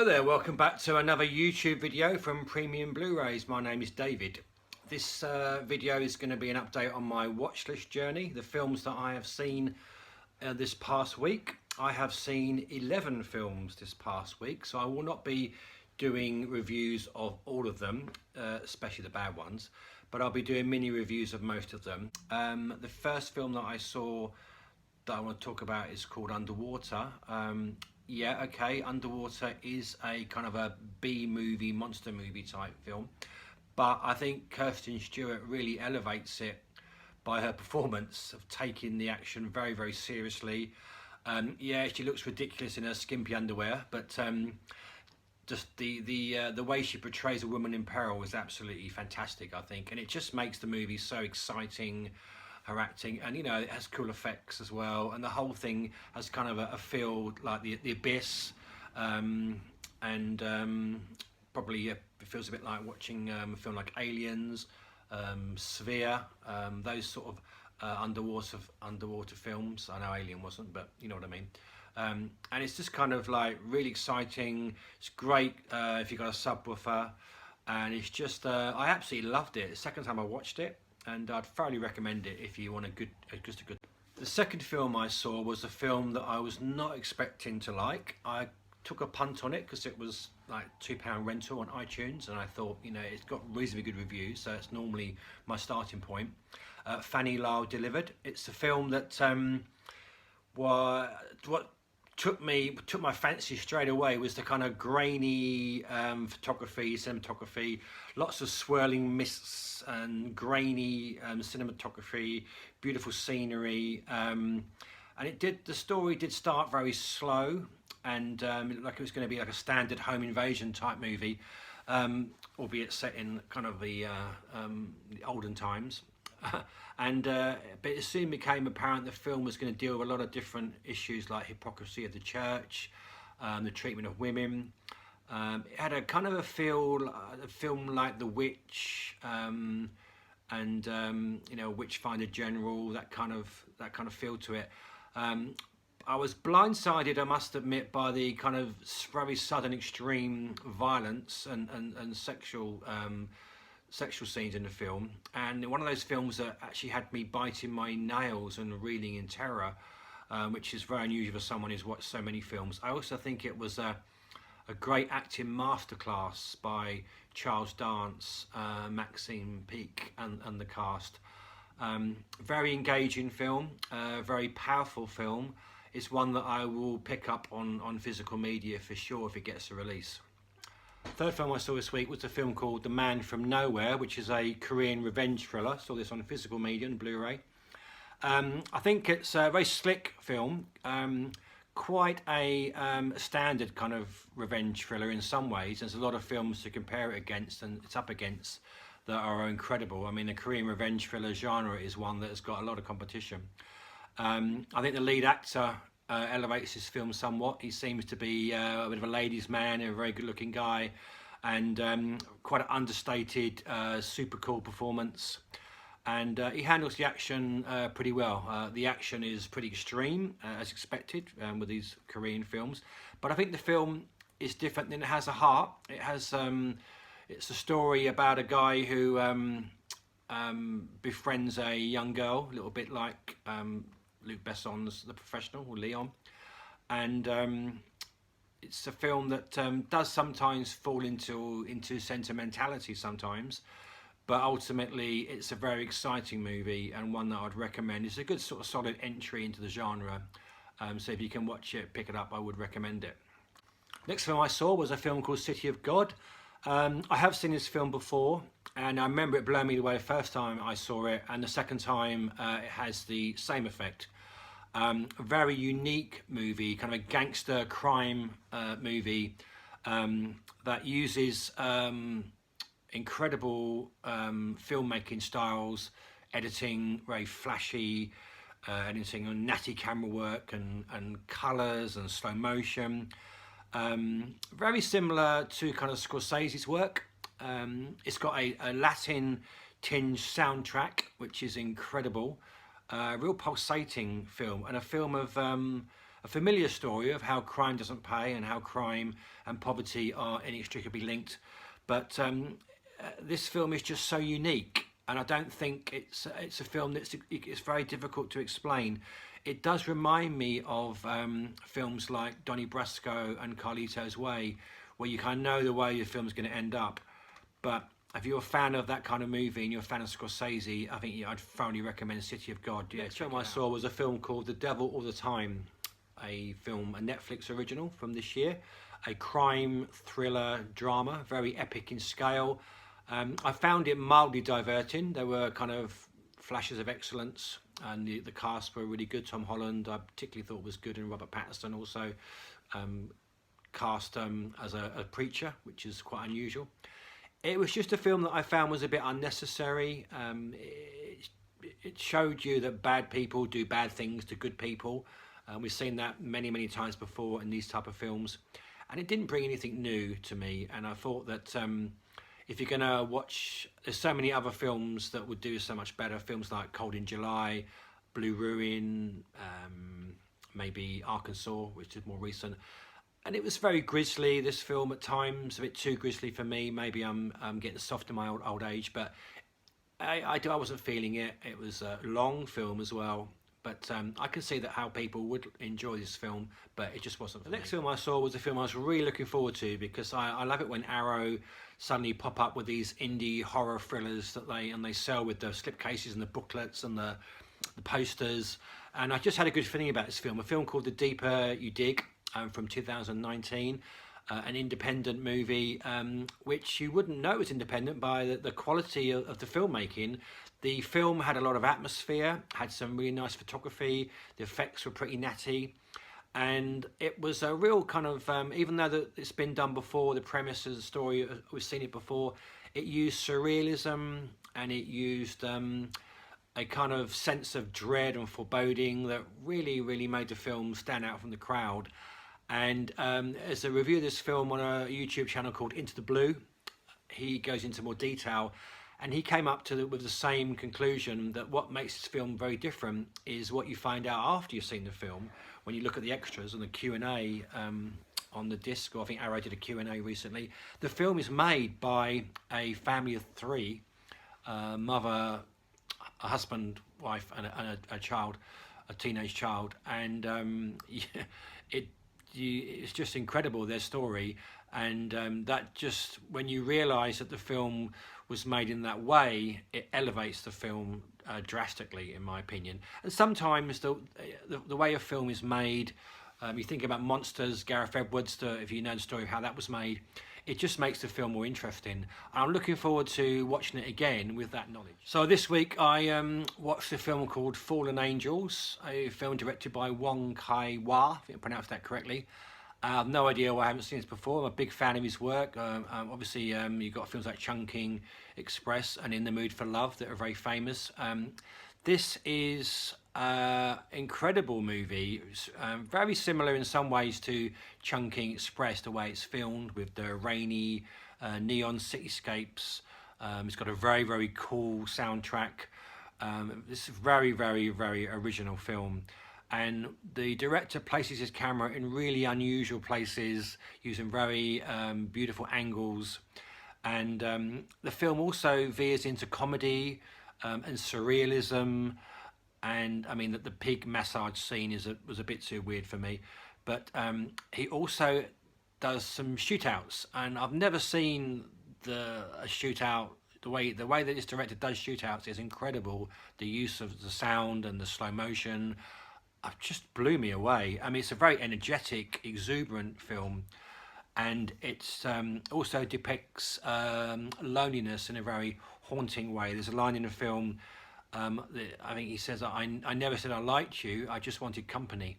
Hello there, welcome back to another YouTube video from Premium Blu-rays. My name is David. This video is going to be an update on my watch list journey, the films that I have seen this past week. I have seen 11 films this past week, so I will not be doing reviews of all of them, especially the bad ones, but I'll be doing mini reviews of most of them. The first film that I saw that I want to talk about is called Underwater. Yeah, okay, Underwater is a kind of a B-movie, monster movie type film, but I think Kirsten Stewart really elevates it by her performance of taking the action very, very seriously. Yeah, she looks ridiculous in her skimpy underwear, but just the way she portrays a woman in peril is absolutely fantastic, I think, and it just makes the movie so exciting. Her acting, and you know, it has cool effects as well, and the whole thing has kind of a feel like the abyss, and probably it feels a bit like watching a film like Aliens, Sphere, those sort of underwater films. I know Alien wasn't, but you know what I mean. And it's just kind of like really exciting. It's great if you've got a subwoofer, and it's just I absolutely loved it. The second time I watched it, and I'd thoroughly recommend it if you want just a good. The second film I saw was a film that I was not expecting to like. I took a punt on it because it was like £2 rental on iTunes, and I thought, you know, it's got reasonably good reviews, so it's normally my starting point. Fanny Lau Delivered. It's a film that what took my fancy straight away was the kind of grainy photography, cinematography, lots of swirling mists and grainy cinematography, beautiful scenery, and the story did start very slow, and it looked like it was going to be like a standard home invasion type movie, albeit set in kind of the olden times. But it soon became apparent the film was going to deal with a lot of different issues like hypocrisy of the church, the treatment of women. It had a kind of a film like The Witch, and you know, Witchfinder General, that kind of feel to it. I was blindsided, I must admit, by the kind of very sudden extreme violence and sexual scenes in the film, and one of those films that actually had me biting my nails and reeling in terror, which is very unusual for someone who's watched so many films. I also think it was a great acting masterclass by Charles Dance, Maxine Peake, and the cast. Very engaging film, very powerful film. It's one that I will pick up on physical media for sure if it gets a release. Third film I saw this week was a film called The Man from Nowhere, which is a Korean revenge thriller. Saw this on physical media and Blu-ray. I think it's a very slick film, quite a standard kind of revenge thriller in some ways. There's a lot of films to compare it against, and it's up against, that are incredible. I mean, the Korean revenge thriller genre is one that has got a lot of competition. I think the lead actor elevates his film somewhat. He seems to be a bit of a ladies' man, a very good-looking guy, and quite an understated, super cool performance. And he handles the action pretty well. The action is pretty extreme, as expected, with these Korean films. But I think the film is different, and it has a heart. It has, it's a story about a guy who befriends a young girl, a little bit like Luc Besson's The Professional, or Leon, and it's a film that does sometimes fall into sentimentality sometimes, but ultimately it's a very exciting movie and one that I'd recommend. It's a good sort of solid entry into the genre, so if you can watch it, pick it up, I would recommend it. Next film I saw was a film called City of God. I have seen this film before, and I remember it blowing me away the first time I saw it, and the second time it has the same effect. A very unique movie, kind of a gangster crime movie that uses incredible filmmaking styles, editing, very flashy editing, and natty camera work, and colours and slow motion. Very similar to kind of Scorsese's work. It's got a Latin tinge soundtrack, which is incredible. Real pulsating film, and a film of a familiar story of how crime doesn't pay and how crime and poverty are inextricably linked. But this film is just so unique, and I don't think it's a film it's very difficult to explain. It does remind me of films like Donnie Brasco and Carlito's Way, where you kind of know the way your film's going to end up. But if you're a fan of that kind of movie and you're a fan of Scorsese, I think I'd thoroughly recommend City of God. Yeah, the film I saw was a film called The Devil All the Time, a Netflix original from this year, a crime thriller drama, very epic in scale. I found it mildly diverting. There were kind of flashes of excellence, and the cast were really good. Tom Holland, I particularly thought was good, and Robert Pattinson also cast as a preacher, which is quite unusual. It was just a film that I found was a bit unnecessary. It showed you that bad people do bad things to good people. We've seen that many times before in these type of films, and it didn't bring anything new to me. And I thought that if you're gonna watch, there's so many other films that would do so much better. Films like Cold in July, Blue Ruin, maybe Arkansas, which is more recent. And it was very grisly, this film at times, a bit too grisly for me. Maybe I'm getting soft in my old age, but I wasn't feeling it. It was a long film as well, but I can see that how people would enjoy this film, but it just wasn't for me. The next film I saw was a film I was really looking forward to, because I love it when Arrow suddenly pop up with these indie horror thrillers that they sell with the slipcases and the booklets and the posters. And I just had a good feeling about this film, a film called The Deeper You Dig, from 2019, an independent movie, which you wouldn't know was independent by the quality of the filmmaking. The film had a lot of atmosphere, had some really nice photography, the effects were pretty natty, and it was a real kind of, even though it's been done before, the premise of the story, we've seen it before, it used surrealism, and it used a kind of sense of dread and foreboding that really made the film stand out from the crowd. And as a review of this film on a YouTube channel called Into the Blu, he goes into more detail, and he came up with the same conclusion, that what makes this film very different is what you find out after you've seen the film, when you look at the extras and the Q&A on the disc, or I think Arrow did a Q&A recently. The film is made by a family of three, mother, a husband, wife, and a child, a teenage child, and it's just incredible, their story. And that just, when you realise that the film was made in that way, it elevates the film drastically, in my opinion. And sometimes the way a film is made, you think about Monsters, Gareth Edwards, if you know the story of how that was made, it just makes the film more interesting. And I'm looking forward to watching it again with that knowledge. So this week I watched a film called Fallen Angels, a film directed by Wong Kar-wai, I think I pronounced that correctly. I have no idea why I haven't seen this before. I'm a big fan of his work. Obviously, you've got films like Chungking Express and In the Mood for Love that are very famous. This is incredible movie, very similar in some ways to Chungking Express, the way it's filmed with the rainy neon cityscapes. It's got a very cool soundtrack. This is a very original film, and the director places his camera in really unusual places using very beautiful angles, and the film also veers into comedy and surrealism. And I mean that the pig massage scene was a bit too weird for me, but he also does some shootouts, and I've never seen a shootout. The way that this director does shootouts is incredible. The use of the sound and the slow motion just blew me away. I mean, it's a very energetic, exuberant film, and it's also depicts loneliness in a very haunting way. There's a line in the film. I think he says, I never said I liked you, I just wanted company.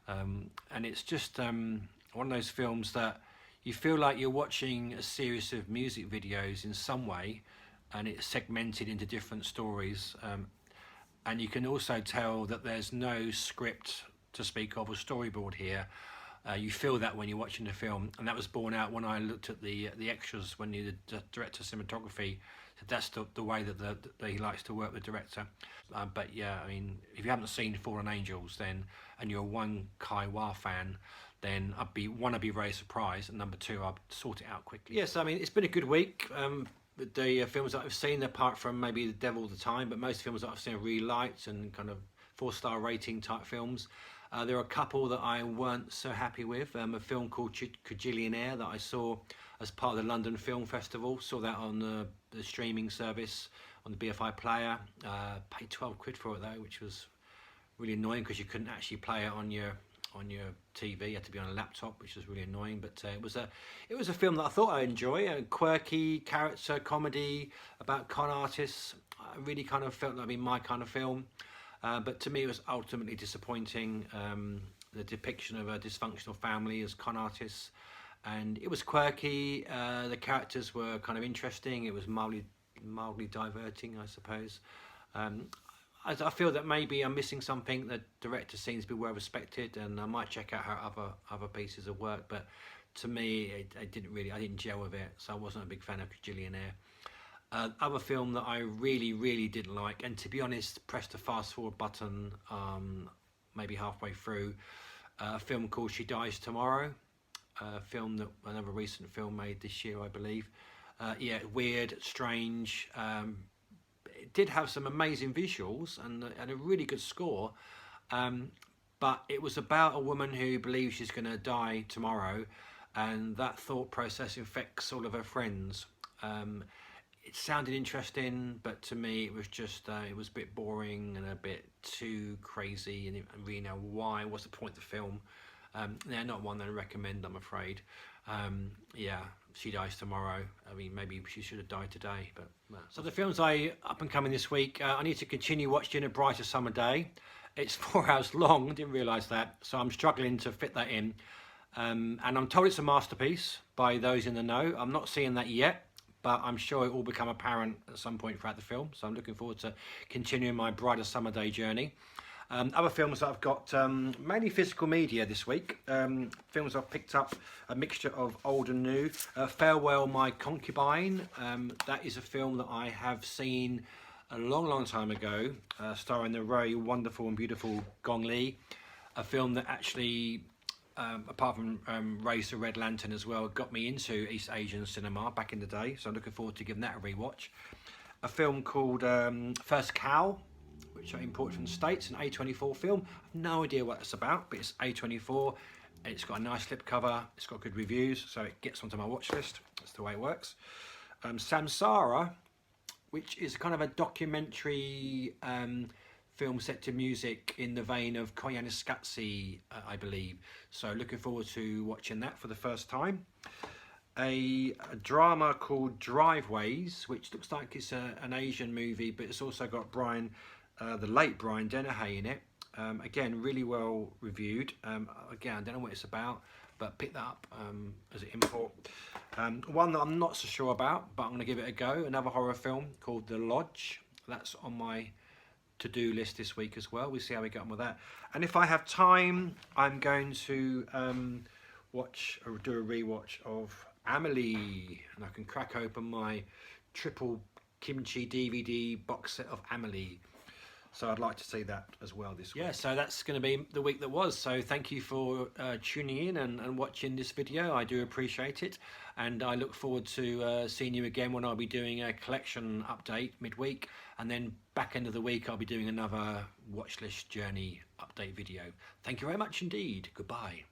And it's just one of those films that you feel like you're watching a series of music videos in some way, and it's segmented into different stories. And you can also tell that there's no script to speak of, or storyboard here. You feel that when you're watching the film, and that was borne out when I looked at the extras when the director of cinematography that's the way that he likes to work with the director. But yeah, I mean, if you haven't seen Fallen Angels, then, and you're one Kai Wah fan, then I'd be very surprised, and number two, I'd sort it out quickly. Yes, I mean, it's been a good week. The films that I've seen, apart from maybe The Devil All the Time, but most films that I've seen are really liked and kind of 4-star rating type films. There are a couple that I weren't so happy with. A film called Cajillionaire that I saw as part of the London Film Festival. Saw that on the streaming service on the BFI player. Paid 12 quid for it though, which was really annoying because you couldn't actually play it on your TV. You had to be on a laptop, which was really annoying. But it was a film that I thought I'd enjoy. A quirky character comedy about con artists. I really kind of felt that would be my kind of film. But to me, it was ultimately disappointing. The depiction of a dysfunctional family as con artists, and it was quirky. The characters were kind of interesting. It was mildly diverting, I suppose. I feel that maybe I'm missing something. The director seems to be well respected, and I might check out her other pieces of work. But to me, I didn't gel with it, so I wasn't a big fan of Cajillionaire. Other film that I really didn't like, and to be honest, pressed the fast forward button maybe halfway through, a film called She Dies Tomorrow, another recent film made this year, I believe. Yeah, weird, strange. It did have some amazing visuals and a really good score, but it was about a woman who believes she's going to die tomorrow, and that thought process infects all of her friends. It sounded interesting, but to me it was just it was a bit boring and a bit too crazy, and I didn't really know why. What's the point of the film? They're not one that I recommend, I'm afraid. Yeah, She Dies Tomorrow. I mean, maybe she should have died today. But so the films up and coming this week, I need to continue watching A Brighter Summer Day. It's 4 hours long. I didn't realise that, so I'm struggling to fit that in. And I'm told it's a masterpiece by those in the know. I'm not seeing that yet, but I'm sure it will become apparent at some point throughout the film. So I'm looking forward to continuing my Brighter Summer Day journey. Other films that I've got, mainly physical media this week. Films I've picked up, a mixture of old and new. Farewell My Concubine. That is a film that I have seen a long time ago, starring the very wonderful and beautiful Gong Li. A film that actually, apart from Raise the Red Lantern as well, got me into East Asian cinema back in the day. So I'm looking forward to giving that a rewatch. A film called First Cow, which I imported from the States, an A24 film. I have no idea what it's about, but it's A24. It's got a nice slipcover, it's got good reviews, so it gets onto my watch list. That's the way it works. Samsara, which is kind of a documentary film set to music in the vein of Koyaanisqatsi, I believe. So looking forward to watching that for the first time. A drama called Driveways, which looks like it's an Asian movie, but it's also got the late Brian Dennehy in it. Again, really well reviewed. Again, I don't know what it's about, but pick that up as an import. One that I'm not so sure about, but I'm going to give it a go. Another horror film called The Lodge. That's on my to-do list this week as well. We'll see how we get on with that. And if I have time, I'm going to watch or do a rewatch of Amelie, and I can crack open my triple kimchi DVD box set of Amelie. So I'd like to see that as well this week. Yeah, so that's going to be the week that was. So thank you for tuning in and watching this video. I do appreciate it. And I look forward to seeing you again when I'll be doing a collection update midweek. And then back end of the week, I'll be doing another watch list journey update video. Thank you very much indeed. Goodbye.